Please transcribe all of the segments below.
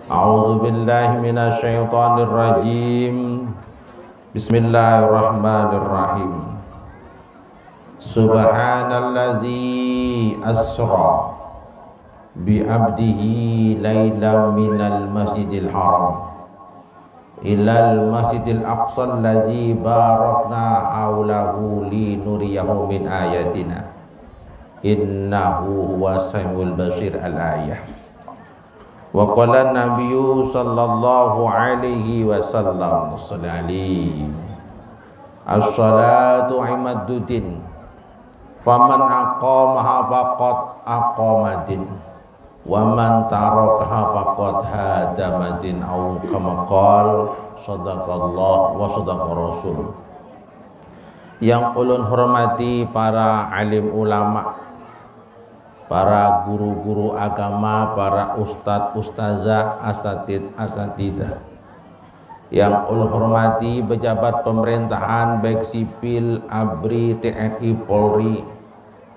A'udzu billahi minasy syaithanir rajim. Bismillahirrahmanirrahim. Subhanalladzi asra bi 'abdihi lailan minal masjidil haram ilal masjidil aqsa allazi barakna haulahu linuriyahu min ayatina innahu huwas samiul basir. Al-ayah. Wa qala nabiyyu sallallahu alaihi wasallam as-salatu imaduddin faman aqamaha faqad aqamadin wa man tarakaha faqad hadamadin au kama qala sadaqallah wa sadaqa rasul. Yang ulun hormati para alim ulama, para guru-guru agama, para ustadz ustazah, asatid asatidah, yang ulun hormati pejabat pemerintahan baik sipil, ABRI, TNI, Polri,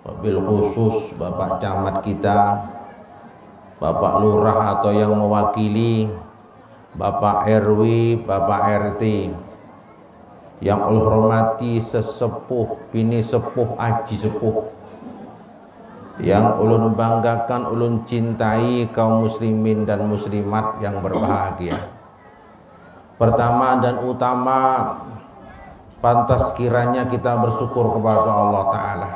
wabil khusus Bapak Camat kita, Bapak Lurah atau yang mewakili, Bapak RW, Bapak RT, yang ulun hormati sesepuh, bini sepuh, aji sepuh, yang ulun banggakan, ulun cintai kaum muslimin dan muslimat yang berbahagia. Pertama dan utama, pantas kiranya kita bersyukur kepada Allah Ta'ala,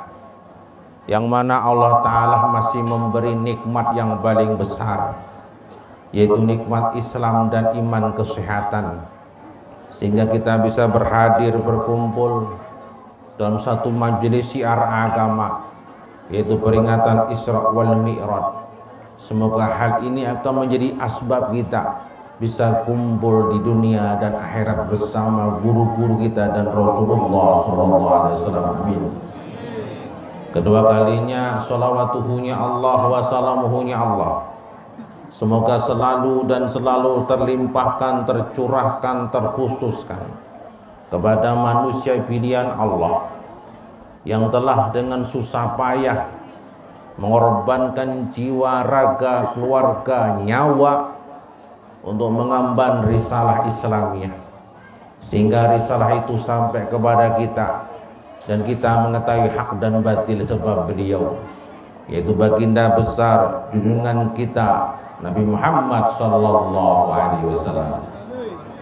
yang mana Allah Ta'ala masih memberi nikmat yang paling besar, yaitu nikmat Islam dan iman kesehatan, sehingga kita bisa berhadir berkumpul dalam satu majelis syiar agama, yaitu peringatan Isra wal Mi'raj. Semoga hal ini akan menjadi asbab kita bisa kumpul di dunia dan akhirat bersama guru-guru kita dan Rasulullah SAW. Amin. Kedua kalinya salawatuhunya Allah wa salamuhunya Allah, semoga selalu dan selalu terlimpahkan, tercurahkan, terkhususkan kepada manusia pilihan Allah yang telah dengan susah payah mengorbankan jiwa, raga, keluarga, nyawa untuk mengemban risalah Islamiyah, sehingga risalah itu sampai kepada kita dan kita mengetahui hak dan batil sebab beliau, yaitu baginda besar junjungan kita Nabi Muhammad sallallahu alaihi wasallam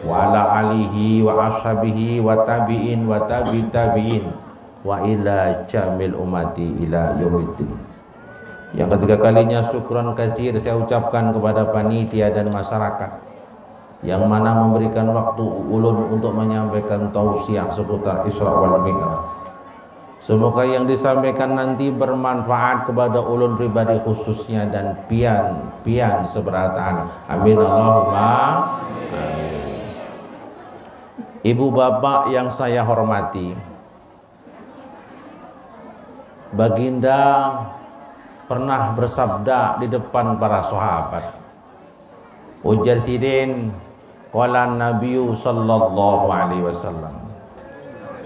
wa ala alihi wa ashabihi wa tabi'in wa tabi'in wa ila jamil umati ila yaumiddin. Yang ketiga kalinya syukran katsir saya ucapkan kepada panitia dan masyarakat yang mana memberikan waktu ulun untuk menyampaikan tausiah seputar Isra wal Mi'raj. Semoga yang disampaikan nanti bermanfaat kepada ulun pribadi khususnya dan pian seberataan. Amin Allahumma amin. Ibu bapak yang saya hormati, baginda pernah bersabda di depan para sahabat. Ujar sidin qala nabiyyu sallallahu alaihi wasallam,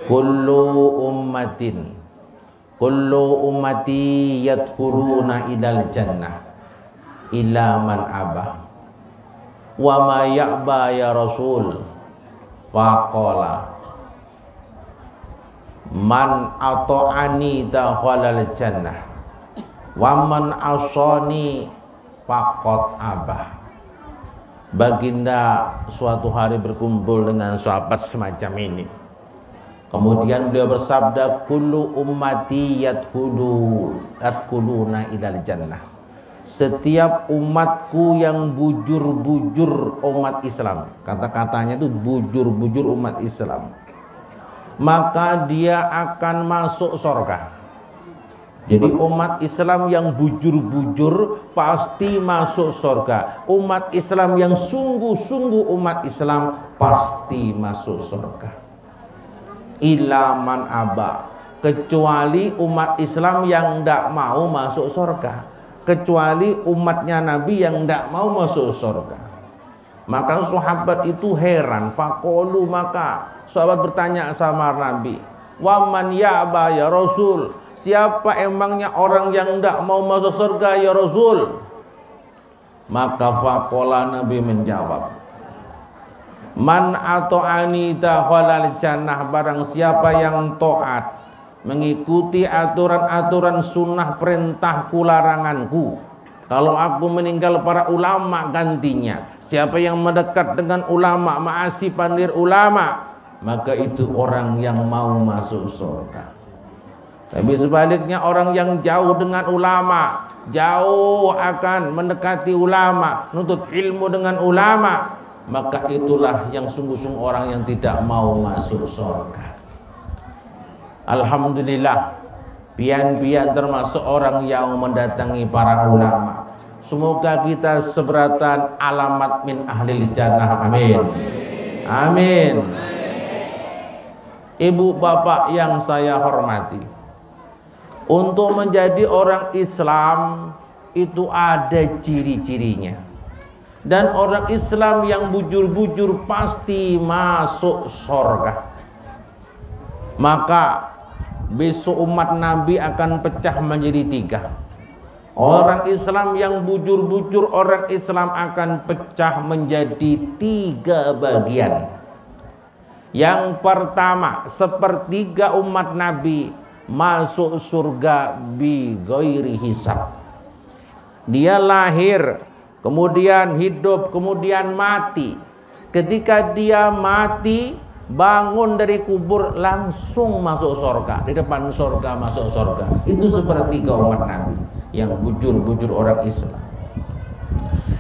kullu ummati yadkhuluna ilal jannah illa man aba wa ma ya'ba ya rasul faqala man ata'ani dakhalal jannah wa man asani faqad aba. Baginda suatu hari berkumpul dengan sahabat semacam ini. Kemudian beliau bersabda, kullu ummati yadkhuluna ilal jannah. Setiap umatku yang bujur-bujur umat Islam, kata-katanya itu bujur-bujur umat Islam, maka dia akan masuk surga. Jadi umat Islam yang bujur-bujur pasti masuk surga. Umat Islam yang sungguh-sungguh umat Islam pasti masuk surga. Ilaman aba, kecuali umat Islam yang tidak mau masuk surga, kecuali umatnya Nabi yang tidak mau masuk surga. Maka sahabat itu heran. Faqolu, maka sahabat bertanya sama Nabi, waman ya'ba ya Rasul, siapa emangnya orang yang tidak mau masuk surga ya Rasul? Maka faqala, Nabi menjawab, man ato'ani dakhalal jannah, barang siapa yang taat, mengikuti aturan-aturan sunnah, perintahku, laranganku. Kalau aku meninggal, para ulama gantinya. Siapa yang mendekat dengan ulama, ma'asi pandir ulama, maka itu orang yang mau masuk surga. Tapi sebaliknya, orang yang jauh dengan ulama, jauh akan mendekati ulama, nuntut ilmu dengan ulama, maka itulah yang sungguh-sungguh orang yang tidak mau masuk surga. Alhamdulillah, pian-pian termasuk orang yang mendatangi para ulama. Semoga kita seberatan alamat min ahlil jannah. Amin. Amin. Ibu bapak yang saya hormati, untuk menjadi orang Islam itu ada ciri-cirinya. Dan orang Islam yang bujur-bujur pasti masuk surga. Maka besok umat Nabi akan pecah menjadi 3. Orang Islam yang bujur-bujur, orang Islam akan pecah menjadi 3 bagian. Yang pertama, 1/3 umat Nabi masuk surga bi ghairi hisab. Dia lahir, kemudian hidup, kemudian mati. Ketika dia mati, bangun dari kubur, langsung masuk surga. Di depan surga, masuk surga. Itu 1/3 umat Nabi yang bujur-bujur orang Islam.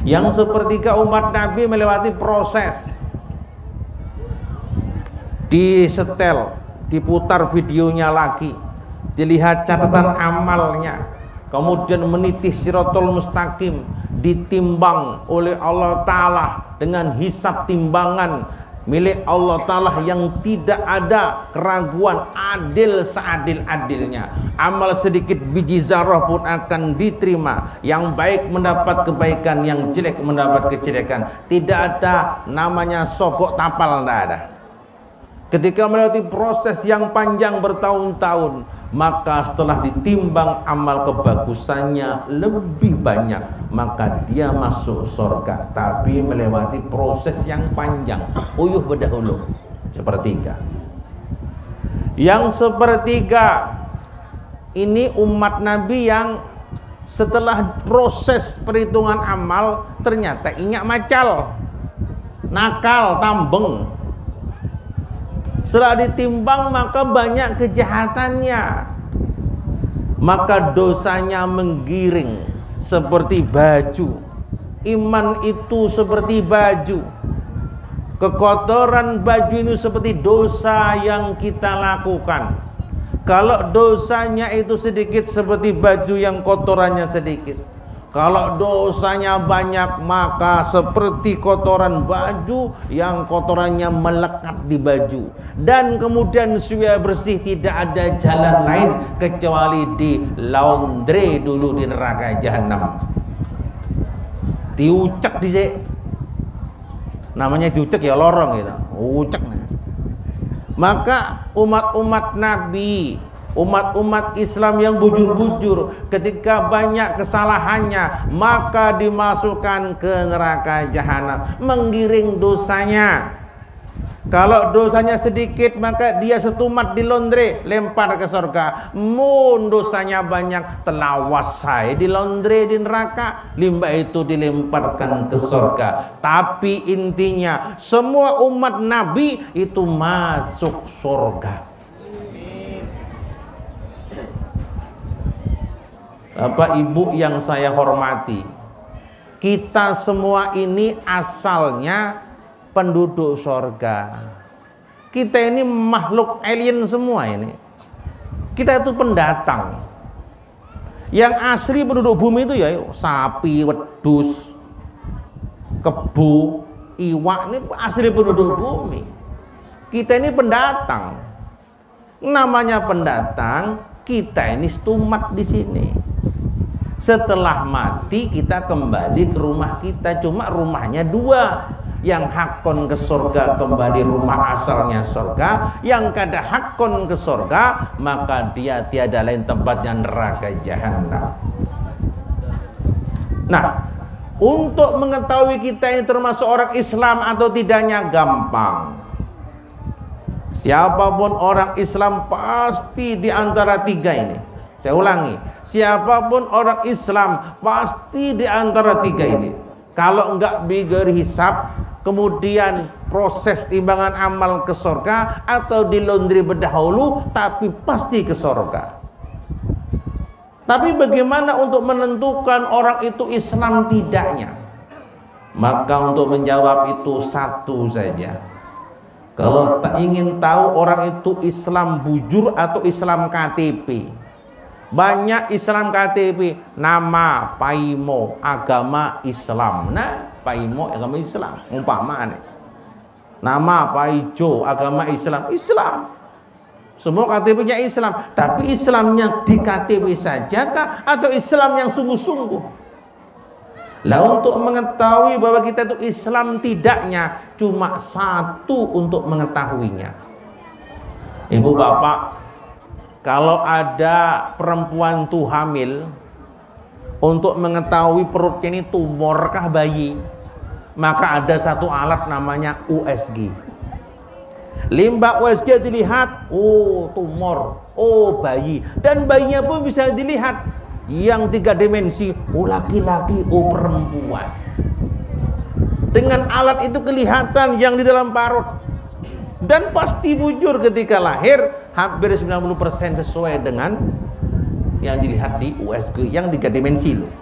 Yang 1/3 umat Nabi melewati proses, disetel, diputar videonya lagi, dilihat catatan amalnya, kemudian meniti siratul mustaqim, ditimbang oleh Allah Ta'ala dengan hisab timbangan milik Allah Ta'ala yang tidak ada keraguan, adil seadil-adilnya. Amal sedikit biji zarah pun akan diterima. Yang baik mendapat kebaikan, yang jelek mendapat kejelekan. Tidak ada namanya sogok tapal, tidak ada. Ketika melewati proses yang panjang bertahun-tahun, maka setelah ditimbang amal kebagusannya lebih banyak, maka dia masuk surga. Tapi melewati proses yang panjang, uyuh berdahulu. 1/3. Yang 1/3 ini umat Nabi yang setelah proses perhitungan amal ternyata inyak macal, nakal, tambeng. Setelah ditimbang maka banyak kejahatannya, maka dosanya menggiring seperti baju. Iman itu seperti baju, kekotoran baju ini seperti dosa yang kita lakukan. Kalau dosanya itu sedikit, seperti baju yang kotorannya sedikit. Kalau dosanya banyak, maka seperti kotoran baju yang kotorannya melekat di baju. Dan kemudian supaya bersih, tidak ada jalan lain kecuali di laundry dulu di neraka jahanam. Diucek di namanya diucek ya, lorong gitu. Ucek. Maka umat-umat Nabi, umat-umat Islam yang bujur-bujur, ketika banyak kesalahannya, maka dimasukkan ke neraka jahanam, menggiring dosanya. Kalau dosanya sedikit, maka dia setumat di laundry, lempar ke surga. Mun dosanya banyak, telawas saya di laundry di neraka, limbah itu dilemparkan ke surga. Tapi intinya semua umat Nabi itu masuk surga. Bapak Ibu yang saya hormati, kita semua ini asalnya penduduk surga. Kita ini makhluk alien semua ini. Kita itu pendatang. Yang asli penduduk bumi itu ya sapi, wedus, kebu, iwak, ini asli penduduk bumi. Kita ini pendatang. Namanya pendatang, kita ini stumat di sini. Setelah mati kita kembali ke rumah kita, cuma rumahnya 2. Yang hakon ke surga kembali rumah asalnya surga, yang kada hakon ke surga maka dia tiada lain tempatnya neraka jahanam. Nah, Untuk mengetahui kita ini termasuk orang Islam atau tidaknya gampang. Siapapun orang Islam pasti di antara tiga ini. Saya ulangi, siapapun orang Islam pasti di antara tiga ini. Kalau enggak bigger hisab, kemudian proses timbangan amal ke surga, atau di laundry berdahulu tapi pasti ke surga. Tapi bagaimana untuk menentukan orang itu Islam tidaknya? Maka untuk menjawab itu satu saja. Kalau tak ingin tahu orang itu Islam bujur atau Islam KTP. Banyak Islam KTP, nama Paimo agama Islam. Nah, Paimo agama Islam. Umpama nih. Nama Paijo agama Islam. Islam. Semua KTP-nya Islam, tapi Islamnya di KTP saja kah, atau Islam yang sungguh-sungguh? Lah, untuk mengetahui bahwa kita itu Islam tidaknya, cuma satu untuk mengetahuinya. Ibu bapak, kalau ada perempuan tuh hamil, untuk mengetahui perutnya ini tumorkah bayi, maka ada satu alat namanya USG. Limbah USG dilihat, oh tumor, oh bayi, dan bayinya pun bisa dilihat yang 3 dimensi, oh laki-laki, oh perempuan. Dengan alat itu kelihatan yang di dalam parut, dan pasti bujur ketika lahir hampir 90% sesuai dengan yang dilihat di USG yang 3 dimensi loh.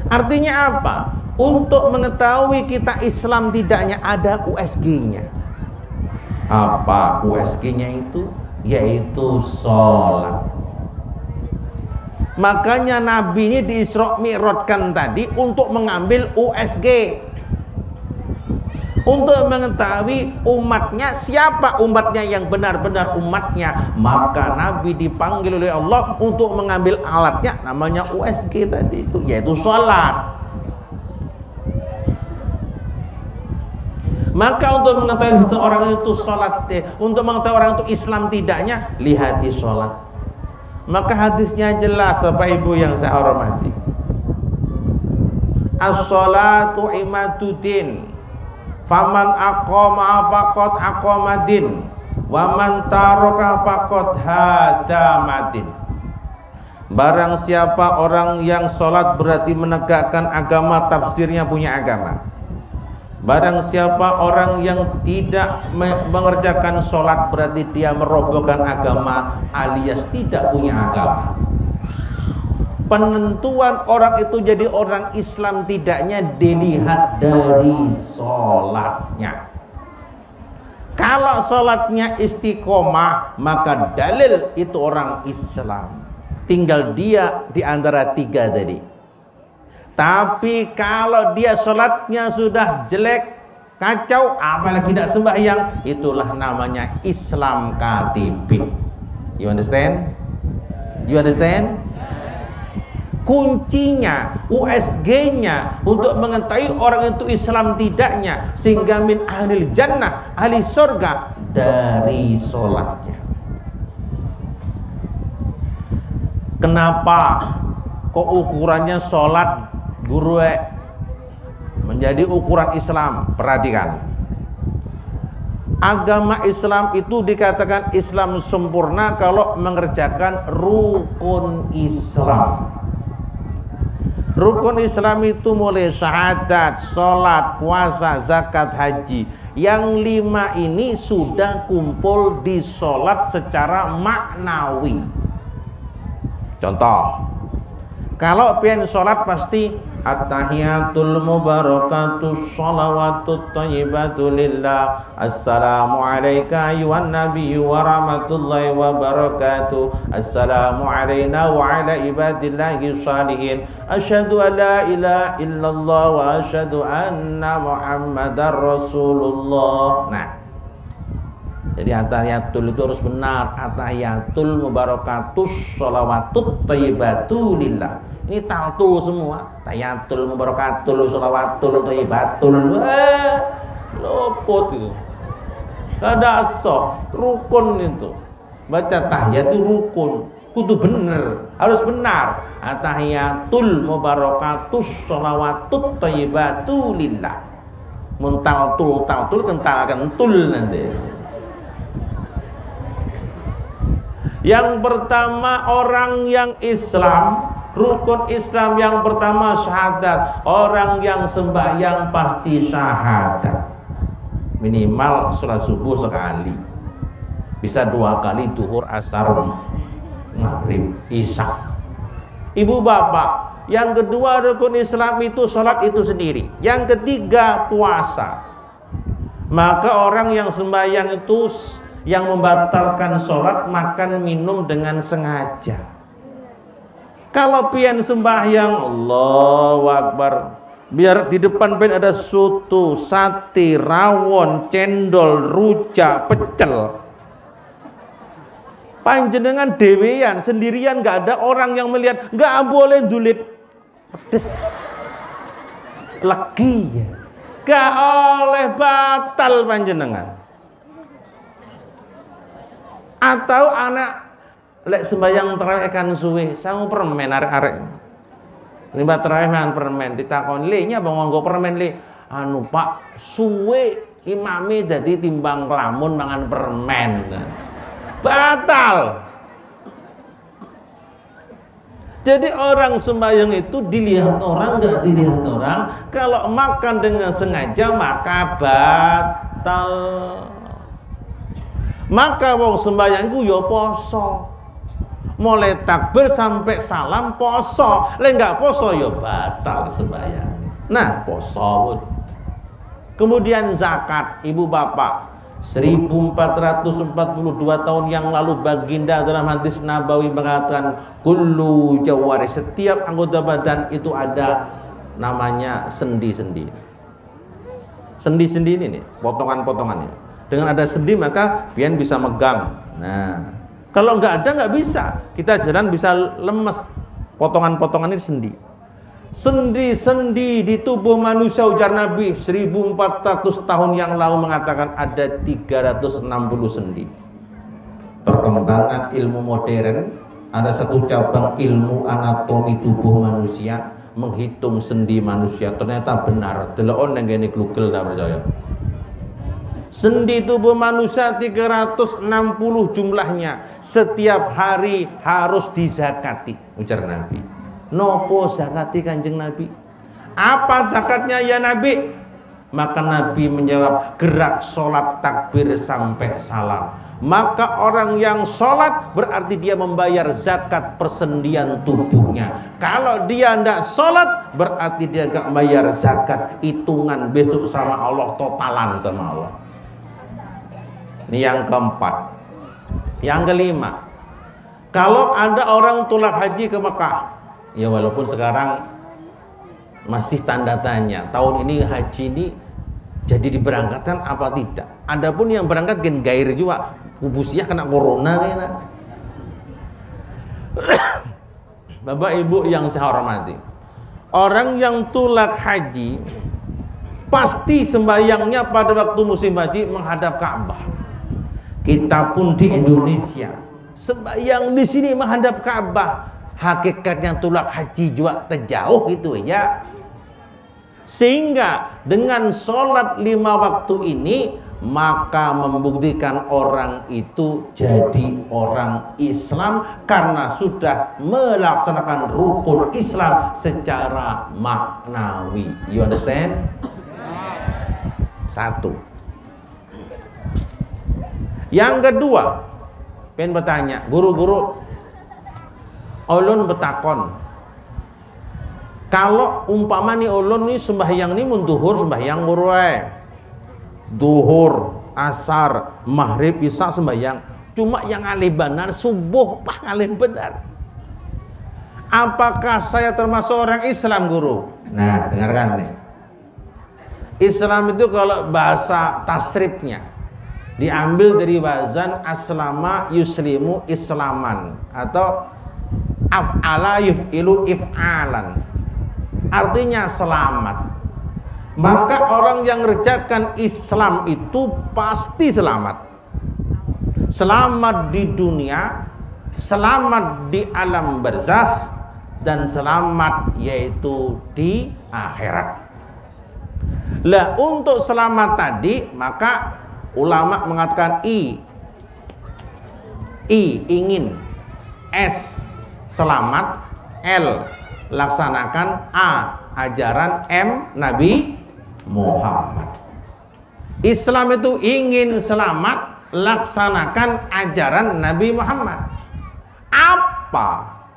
Artinya apa? Untuk mengetahui kita Islam tidaknya ada USG-nya. Apa USG-nya itu? Yaitu sholat. Makanya Nabi ini di Isra Mi'rajkan tadi untuk mengambil USG, untuk mengetahui umatnya, siapa umatnya yang benar-benar umatnya. Maka Nabi dipanggil oleh Allah untuk mengambil alatnya, namanya USG tadi itu, yaitu sholat. Maka untuk mengetahui seseorang itu sholat, untuk mengetahui orang itu Islam tidaknya, lihat di sholat. Maka hadisnya jelas, Bapak Ibu yang saya hormati. As-sholatu imaduddin, faman aqama faqad aqamadin, wa man taraka faqad hadamadin. Barang siapa orang yang sholat berarti menegakkan agama, tafsirnya punya agama. Barang siapa orang yang tidak mengerjakan sholat berarti dia merobohkan agama, alias tidak punya agama. Penentuan orang itu jadi orang Islam tidaknya dilihat dari sholatnya. Kalau sholatnya istiqomah, maka dalil itu orang Islam. Tinggal dia di antara tiga tadi. Tapi kalau dia sholatnya sudah jelek, kacau, apalagi tidak sembahyang, itulah namanya Islam KTP. You understand? You understand? Kuncinya, USG-nya untuk mengetahui orang itu Islam tidaknya, sehingga min ahlil jannah, ahli surga, dari sholatnya. Kenapa kok ukurannya sholat guru menjadi ukuran Islam? Perhatikan, agama Islam itu dikatakan Islam sempurna kalau mengerjakan rukun Islam. Rukun Islam itu mulai syahadat, sholat, puasa, zakat, haji. Yang 5 ini sudah kumpul di sholat secara maknawi. Contoh, kalau pengen sholat pasti at-tahiyatul mubarakatus sholawatut thayyibatu lillah. Assalamu alayka ayuhan nabiyyu wa rahmatullahi wa barakatuh. Assalamu alayna wa ala ibadillahi shalihin. Asyhadu an la ilaha illallah wa asyhadu anna muhammadar rasulullah. Nah, jadi at-tahiyatul itu harus benar. At-tahiyatul mubarakatus sholawatut thayyibatu lillah. Ini taltul semua. Tahiyatul mubarakatul sholawatul thayyibatul. Lopot itu. Kada asok, rukun itu. Baca tahiyat itu rukun. kudu bener, harus benar. Atahiyatul mubarakatus sholawatut thayyibatu lillah. Muntal tul kentalkan tul nanti. Yang pertama orang yang Islam, rukun Islam yang pertama syahadat. Orang yang sembahyang pasti syahadat. Minimal sholat subuh sekali. Bisa 2 kali duhur, asar, maghrib, isya. Ibu bapak, yang kedua rukun Islam itu sholat itu sendiri. Yang ketiga puasa. Maka orang yang sembahyang itu yang membatalkan sholat makan minum dengan sengaja. Kalau pian sembahyang Allahu Akbar, biar di depan pian ada soto, sate, rawon, cendol, rujak, pecel. Panjenengan dewean sendirian, nggak ada orang yang melihat, nggak boleh dulit pedes lagi, nggak oleh batal panjenengan. Atau anak lek sembahyang tarawih kan suwe sangu permen arek-arek limba tarawih mangan permen ditakon le nya bang nganggo permen le anu Pak suwe imame dadi timbang lamun mangan permen. Batal. Jadi orang sembahyang itu dilihat orang nggak dilihat orang. Kalau makan dengan sengaja maka batal. Maka wong sembahyang ku ya poso. Mulai takbir sampai salam poso. Lek nggak poso ya batal sembahyang. Nah, poso. Kemudian zakat, ibu bapak. 1442 tahun yang lalu baginda dalam hadis Nabawi mengatakan kullu jawari, setiap anggota badan itu ada namanya sendi-sendi. Sendi-sendi ini nih, potongan-potongannya. Dengan ada sendi maka pian bisa megang. Nah, kalau nggak ada nggak bisa. Kita jalan bisa lemes. Potongan-potongan ini sendi. Sendi-sendi di tubuh manusia, ujar Nabi 1400 tahun yang lalu mengatakan ada 360 sendi. Perkembangan ilmu modern, ada satu cabang ilmu anatomi tubuh manusia menghitung sendi manusia. Ternyata benar. Delok nang ngene Google ndak percaya. Sendi tubuh manusia 360 jumlahnya. Setiap hari harus dizakati, ujar Nabi. Nopo zakati kanjeng Nabi? Apa zakatnya ya Nabi? Maka Nabi menjawab, gerak sholat takbir sampai salam. Maka orang yang sholat berarti dia membayar zakat persendian tubuhnya. Kalau dia tidak sholat berarti dia tidak bayar zakat. Hitungan besok sama Allah, totalan sama Allah. Ini yang keempat. Yang kelima, kalau ada orang tolak haji ke Mekah, ya walaupun sekarang masih tanda tanya, tahun ini haji ini jadi diberangkatkan apa tidak. Adapun yang berangkat gen gair juga, kubusnya kena corona kayaknya. Bapak Ibu yang saya hormati, orang yang tolak haji pasti sembahyangnya pada waktu musim haji menghadap Ka'bah. Kita pun di Indonesia sembahyang di sini menghadap Ka'bah. Hakikatnya tolak haji juga terjauh gitu ya. Sehingga dengan sholat 5 waktu ini maka membuktikan orang itu jadi orang Islam karena sudah melaksanakan rukun Islam secara maknawi. You understand? Satu. Yang kedua, pengen bertanya, guru-guru ulun betakon, kalau umpama nih ulun nih sembahyang nih munduhur sembahyang murwe, duhur, asar, maghrib, isya sembahyang, cuma yang alih benar subuh alih benar. Apakah saya termasuk orang Islam, guru? Nah, dengarkan nih. Islam itu kalau bahasa tasrifnya diambil dari wazan aslama yuslimu islaman atau af'ala yuf'ilu if'alan, artinya selamat. Maka orang yang mengerjakan Islam itu pasti selamat. Selamat di dunia, selamat di alam barzakh dan selamat yaitu di akhirat. Lah untuk selamat tadi maka ulama mengatakan I ingin, S selamat, L laksanakan, A ajaran, M Nabi Muhammad. Islam itu ingin selamat, laksanakan ajaran Nabi Muhammad. Apa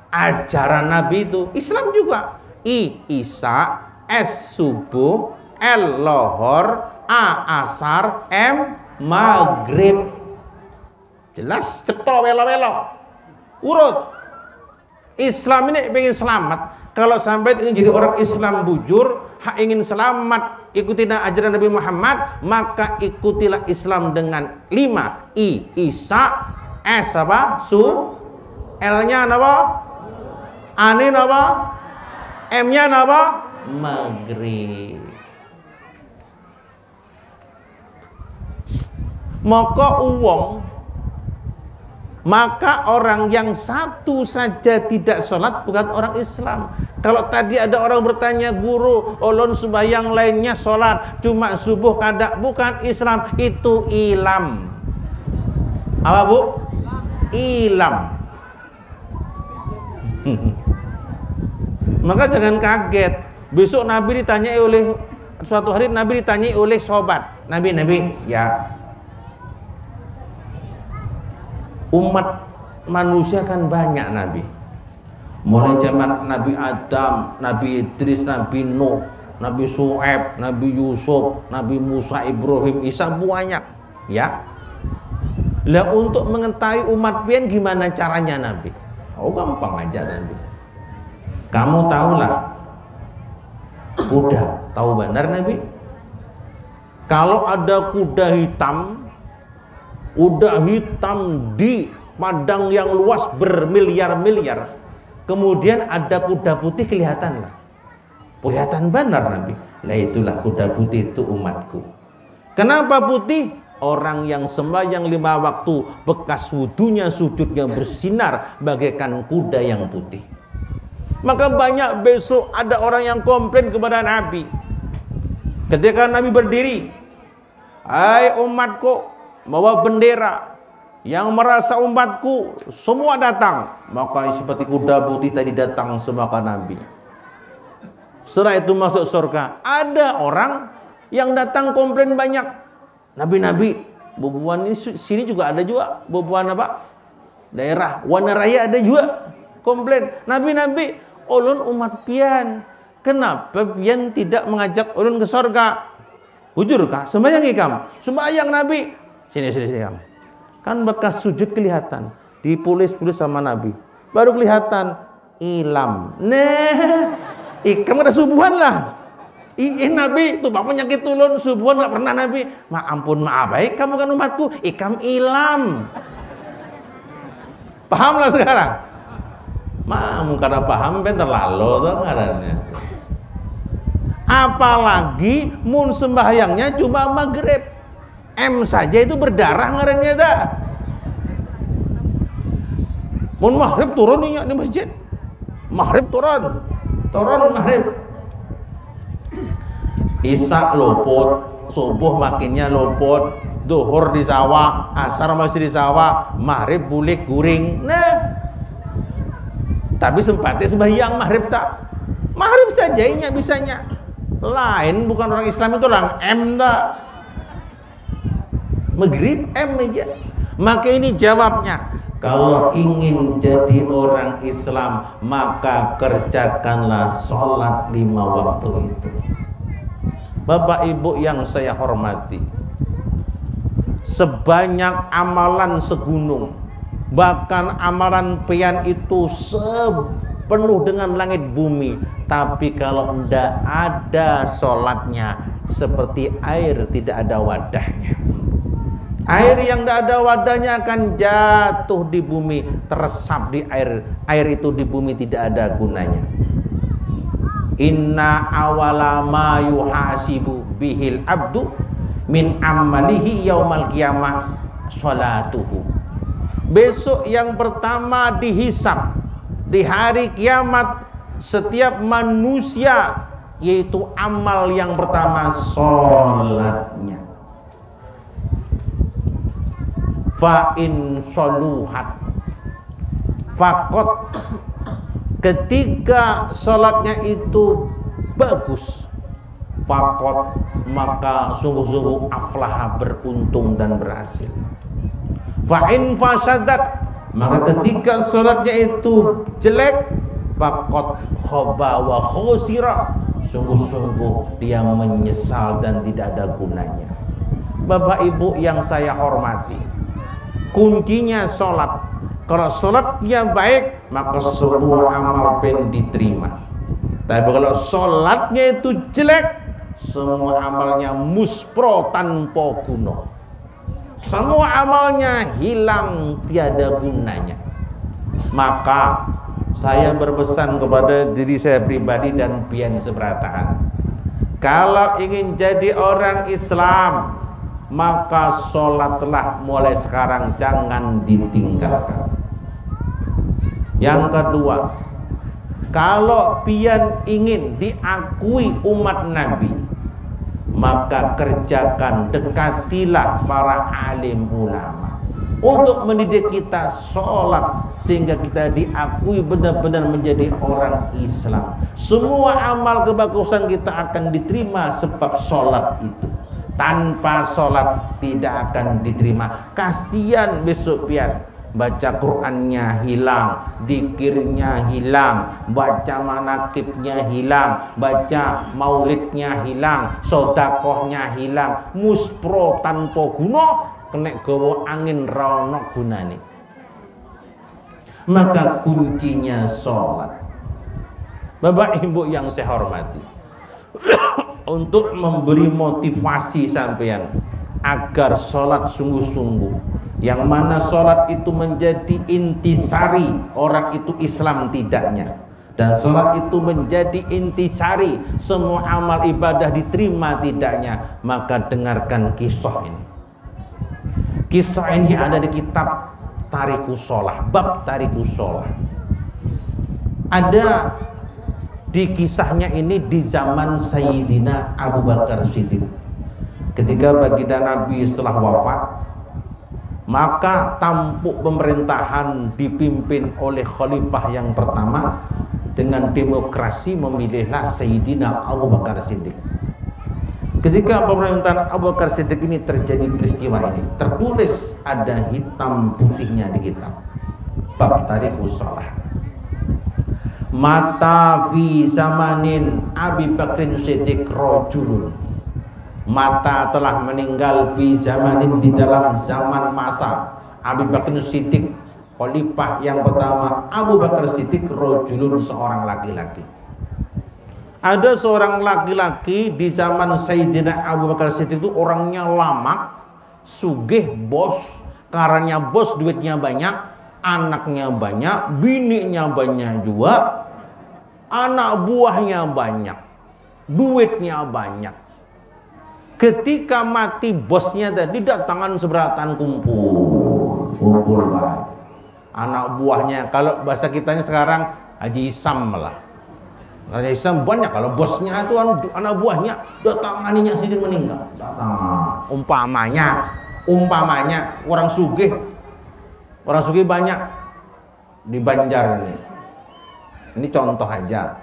ajaran Nabi itu? Islam juga. I Isya, S subuh, L lohor, A asar, M maghrib. Jelas cetok welo-welo. Urut. Islam ini ingin selamat. Kalau sampai ingin jadi orang Islam bujur, ingin selamat, ikutilah ajaran Nabi Muhammad, maka ikutilah Islam dengan 5 I Isya, S apa? Su, L-nya apa? A-nya apa? M-nya apa? Maghrib. Maka orang yang satu saja tidak sholat bukan orang Islam. Kalau tadi ada orang bertanya, guru, ulun sembahyang lainnya sholat, cuma subuh kada, bukan Islam, itu ilam. Apa bu? Ilam. Maka jangan kaget. Besok Nabi ditanyai oleh, suatu hari Nabi ditanyai oleh sobat. Nabi, ya. Umat manusia kan banyak Nabi. Mulai zaman Nabi Adam, Nabi Idris, Nabi Nuh, Nabi Shu'aib, Nabi Yusuf, Nabi Musa, Ibrahim, Isa, banyak. Ya. Lah untuk mengetahui umat pian gimana caranya Nabi? Oh gampang aja Nabi. Kamu tahulah kuda, tahu benar Nabi? Kalau ada kuda hitam di padang yang luas bermiliar-miliar, kemudian ada kuda putih, kelihatan benar Nabi. Lah itulah kuda putih, itu umatku. Kenapa putih? Orang yang sembahyang 5 waktu, bekas wudunya, sujudnya bersinar bagaikan kuda yang putih. Maka banyak besok ada orang yang komplain kepada Nabi. Ketika Nabi berdiri, hai umatku, bawa bendera, yang merasa umatku semua datang, maka seperti kuda putih tadi datang semua ke Nabi. Setelah itu masuk surga. Ada orang yang datang komplain banyak, Nabi, bubuan ini sini juga ada juga, bubuan apa? Daerah Wanaraya ada juga komplain, Nabi, ulun umat pian, kenapa pian tidak mengajak ulun ke surga? Jujur kah? Sembahyang ikam, sembahyang Nabi. Sini kamu. Kan bekas sujud kelihatan, dipulis sama Nabi. Baru kelihatan ilam. Nah, ikam ada subuhan lah. Nabi tuh bapak nyakit tulun subuhan nggak pernah Nabi. Maaf baik, kamu kan umatku, ikam ilam. Paham lah sekarang? Karena paham ben terlalu tuh ngarannya. Apalagi mun sembahyangnya cuma maghrib. M saja itu berdarah ngarannya dah. Mun maghrib turun di masjid. Maghrib turun maghrib. Isya luput, subuh makinnya luput, duhur di sawah, asar masih di sawah, maghrib bulik guring. Nah, tapi sempatnya sembahyang maghrib tak. Maghrib saja ini bisanya. Lain bukan orang Islam itu orang M tak. Maghrib M aja. Maka ini jawabnya, kalau ingin jadi orang Islam maka kerjakanlah sholat 5 waktu itu. Bapak Ibu yang saya hormati, sebanyak amalan segunung, bahkan amalan pian itu sepenuh dengan langit bumi, tapi kalau tidak ada sholatnya seperti air tidak ada wadahnya. Air yang tidak ada wadahnya akan jatuh di bumi, teresap di air. Air itu di bumi tidak ada gunanya. Inna awala ma yuhasibu bihil abdu min amalihi yaumal qiyamah sholatuhu. Besok yang pertama dihisab di hari kiamat setiap manusia, yaitu amal yang pertama sholatnya. Fa in soluhat fakot, ketika sholatnya itu bagus, fakot, maka sungguh-sungguh aflah, beruntung dan berhasil. Fa in fasadat, maka ketika sholatnya itu jelek, fakot khoba wa khosira, sungguh-sungguh dia menyesal dan tidak ada gunanya. Bapak Ibu yang saya hormati, kuncinya sholat. Kalau sholatnya baik, maka semua amal pen diterima. Tapi kalau sholatnya itu jelek, semua amalnya muspro, tanpa guna. Semua amalnya hilang, tiada gunanya. Maka saya berpesan kepada diri saya pribadi dan pian seberataan, kalau ingin jadi orang Islam, maka sholatlah mulai sekarang, jangan ditinggalkan. Yang kedua, kalau pian ingin diakui umat Nabi, maka kerjakan, dekatilah para alim ulama untuk mendidik kita sholat, sehingga kita diakui benar-benar menjadi orang Islam. Semua amal kebagusan kita akan diterima sebab sholat itu. Tanpa sholat tidak akan diterima. Kasihan besok pian, baca Qur'annya hilang, dikirnya hilang, baca manakibnya hilang, baca maulidnya hilang, sodakohnya hilang, muspro tanpa guna, kena gawa angin raonok gunane. Maka kuncinya sholat. Bapak Ibu yang saya hormati, untuk memberi motivasi sampean agar sholat sungguh-sungguh, yang mana sholat itu menjadi intisari orang itu Islam tidaknya, dan sholat itu menjadi intisari semua amal ibadah diterima tidaknya, maka dengarkan kisah ini. Kisah ini ada di kitab Tarikus Sholah, bab Tarikus Sholah. Ada di kisahnya ini di zaman Sayyidina Abu Bakar Siddiq, ketika baginda Nabi setelah wafat, maka tampuk pemerintahan dipimpin oleh khalifah yang pertama. Dengan demokrasi memilihlah Sayyidina Abu Bakar Siddiq. Ketika pemerintahan Abu Bakar Siddiq ini terjadi peristiwa ini, tertulis ada hitam putihnya di kitab bab Tarikus Sholah. Mata fi zamanin Abi Bakrin Siddiq rojulun, mata telah meninggal fi zamanin, di dalam zaman masa Abi Bakrin Siddiq, khalifah yang pertama Abu Bakar Siddiq, rojulun, seorang laki-laki. Ada seorang laki-laki di zaman Sayyidina Abu Bakar Siddiq itu orangnya lama, sugih, bos, karena bos, duitnya banyak, anaknya banyak, bininya banyak juga, anak buahnya banyak, duitnya banyak. Ketika mati bosnya tadi, datangan seberatan kumpul lah. Anak buahnya, kalau bahasa kitanya sekarang Haji Isam lah. Haji Isam banyak, kalau bosnya itu anak buahnya, datanganinya sidin meninggal. Datang. Umpamanya orang sugih banyak di Banjar ini. Ini contoh aja.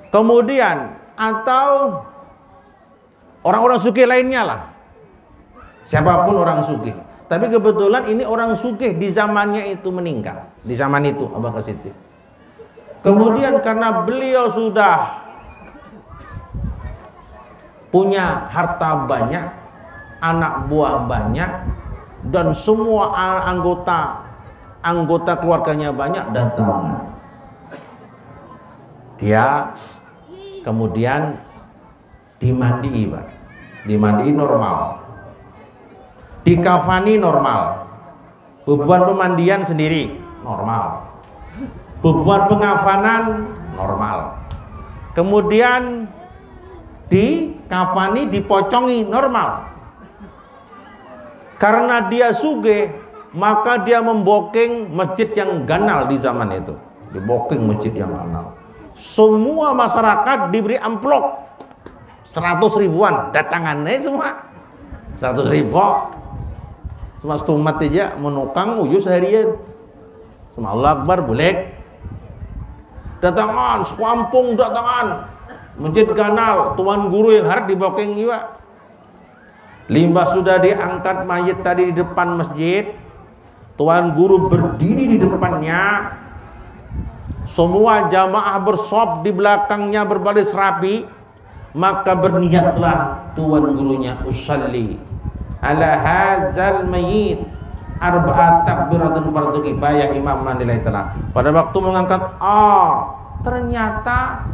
Kemudian atau orang-orang sugih lainnya lah, siapapun orang sugih. Tapi kebetulan ini orang sugih di zamannya itu meninggal, di zaman itu Abu Bakar Siddiq. Kemudian karena beliau sudah punya harta banyak, anak buah banyak, dan semua anggota keluarganya banyak, datang. Dia kemudian dimandi, Pak. Dimandi normal, dikafani normal, beban pemandian sendiri normal, beban pengafanan normal, kemudian dikafani, dipocongi normal. Karena dia sugih, maka dia membooking masjid yang ganal di zaman itu. Dibooking masjid yang ganal. Semua masyarakat diberi amplop 100 ribuan, datangannya semua 100 ribu. Semua stumat aja menukang uyu seharian. Semua Allah Akbar boleh. Datangan, sekampung datangan. Masjid ganal, tuan guru yang harus dibooking juga. Limbah sudah diangkat mayat tadi di depan masjid. Tuan guru berdiri di depannya. Semua jamaah bersop di belakangnya berbaris rapi. Maka berniatlah tuan gurunya, usalli ala hadzal mayyit arba'at takbiratun fardu kifayah imam nilai telah. Pada waktu mengangkat ternyata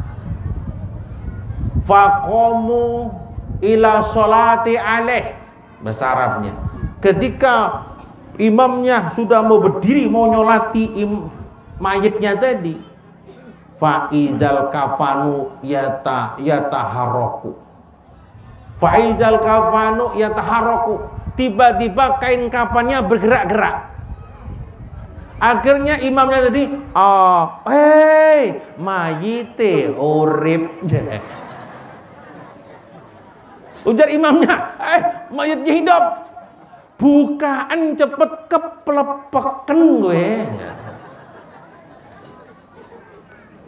faqamu ila sholati alaih, bahasa Arabnya. Ketika imamnya sudah mau berdiri mau nyolati mayitnya tadi, faizal kafanu yataharraku. Faizal kafanu yataharraku. Tiba-tiba kain kafannya bergerak-gerak. Akhirnya imamnya tadi, mayite urip. Ujar imamnya, mayitnya hidup. Bukaan cepet keplepekan gue.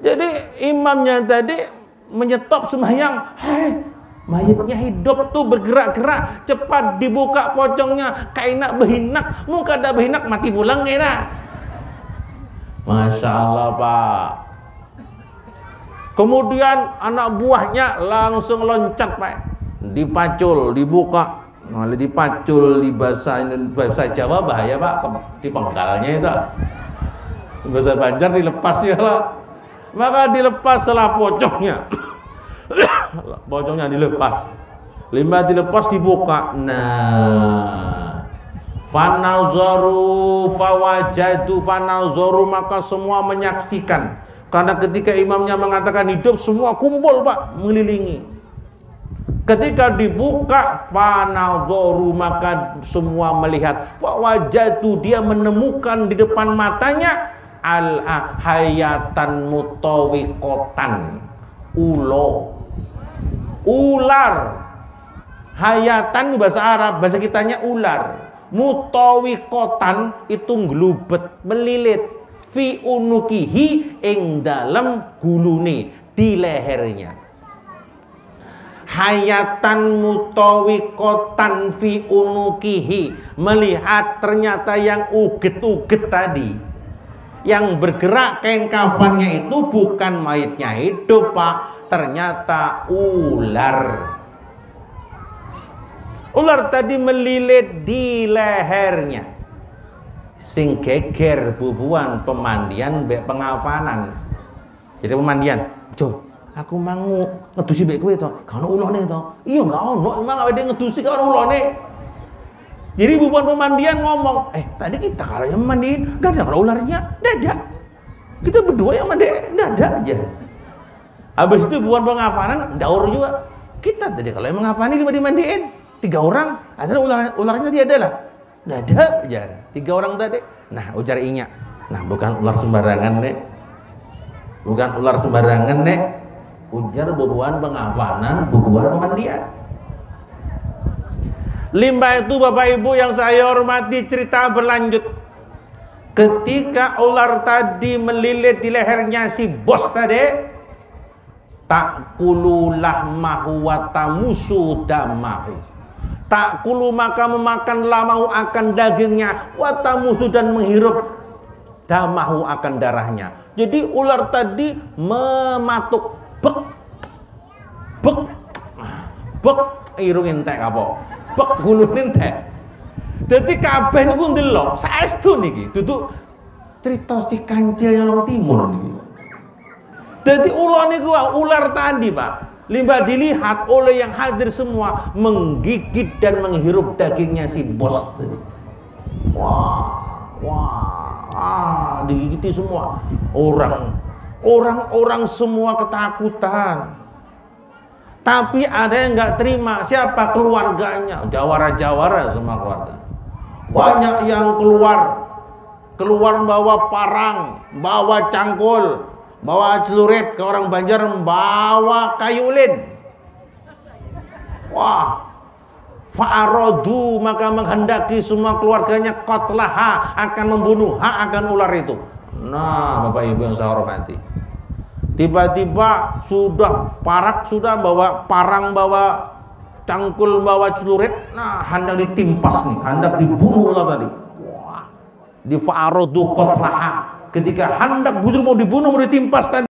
Jadi imamnya tadi menyetop sembahyang. Mayitnya hidup tuh bergerak-gerak. Cepat dibuka pocongnya. Kainak behinak. Muka ada behinak mati pulang kena. Masya Allah Pak. Kemudian anak buahnya langsung loncat Pak. Dipacul, dibuka. Malah dipacul di bahasa Jawa bahaya Pak. Di penggalnya itu. Bahasa Banjar dilepas ya lah. Maka dilepas setelah pocongnya. Pocongnya dilepas. Limbah dilepas dibuka. Nah, fanazaru fawajadu fanazaru, maka semua menyaksikan. Karena ketika imamnya mengatakan hidup, semua kumpul Pak mengelilingi. Ketika dibuka fanazaru, maka semua melihat. Fawajadu, dia menemukan di depan matanya al-hayatan mutawiqatan, ular. Hayatan bahasa Arab, bahasa kitanya ular. Mutawiqatan itu nglubet, melilit. Fi unukihi, ing dalam gulune, di lehernya. Hayatan mutawiqatan fi unukihi, melihat ternyata yang uget-uget tadi, yang bergerak kain kafannya itu bukan mayitnya hidup Pak, ternyata ular. Ular tadi melilit di lehernya. Sing geger bubuan pemandian mbek pengafanan. Jadi pemandian, "Jo, aku mau ngedusi mbek kowe to. Gak ono ulone to." "Iya gak ono, emang awake ngedusi gak ono ulone." Jadi bubuan pemandian ngomong, tadi kita kalau yang mandiin gak ada kalau ularnya, dadak. Kita berdua yang mandi, dadak aja. Habis itu bubuan pengafanan, daur juga. Kita tadi kalau yang mengafani lima dimandiin, 3 orang, adalah ularnya dia adalah, dadak aja. 3 orang tadi. Nah, ujar Inya, nah bukan ular sembarangan nek, bukan ular sembarangan nek, ujar bubuan pengafanan, bubuan pemandian. Limbah itu Bapak Ibu yang saya hormati, cerita berlanjut. Ketika ular tadi melilit di lehernya si bos tadi, takulu lahmahu wa tamusu damahu. Takulu, maka memakan lamahu akan dagingnya, wa tamusu, dan menghirup damahu akan darahnya. Jadi ular tadi mematuk bek irung entek apa? Bek gulune entek. Dadi kabeh niku ndelok saestu niki, duduk cerita si kancil yang timun niki. Dadi ular niku ular tadi, Pak. Limbah dilihat oleh yang hadir semua, menggigit dan menghirup dagingnya si bos tadi. Wah, digigiti semua. Orang-orang semua ketakutan. Tapi ada yang nggak terima. Siapa? Keluarganya. Jawara-jawara semua keluarga. Banyak yang keluar bawa parang, bawa cangkul, bawa celurit. Ke orang Banjar bawa kayu ulin. Wah, fa'arodu, maka menghendaki semua keluarganya qatlaha, akan membunuh, akan ular itu. Nah, Bapak Ibu yang saya hormati, tiba-tiba sudah parak, sudah bawa parang, bawa cangkul, bawa celurit. Nah, hendak ditimpas nih, hendak dibunuh ular tadi. Wah, di fa'arodu qatlaha, ketika hendak mau dibunuh, mau ditimpas tadi.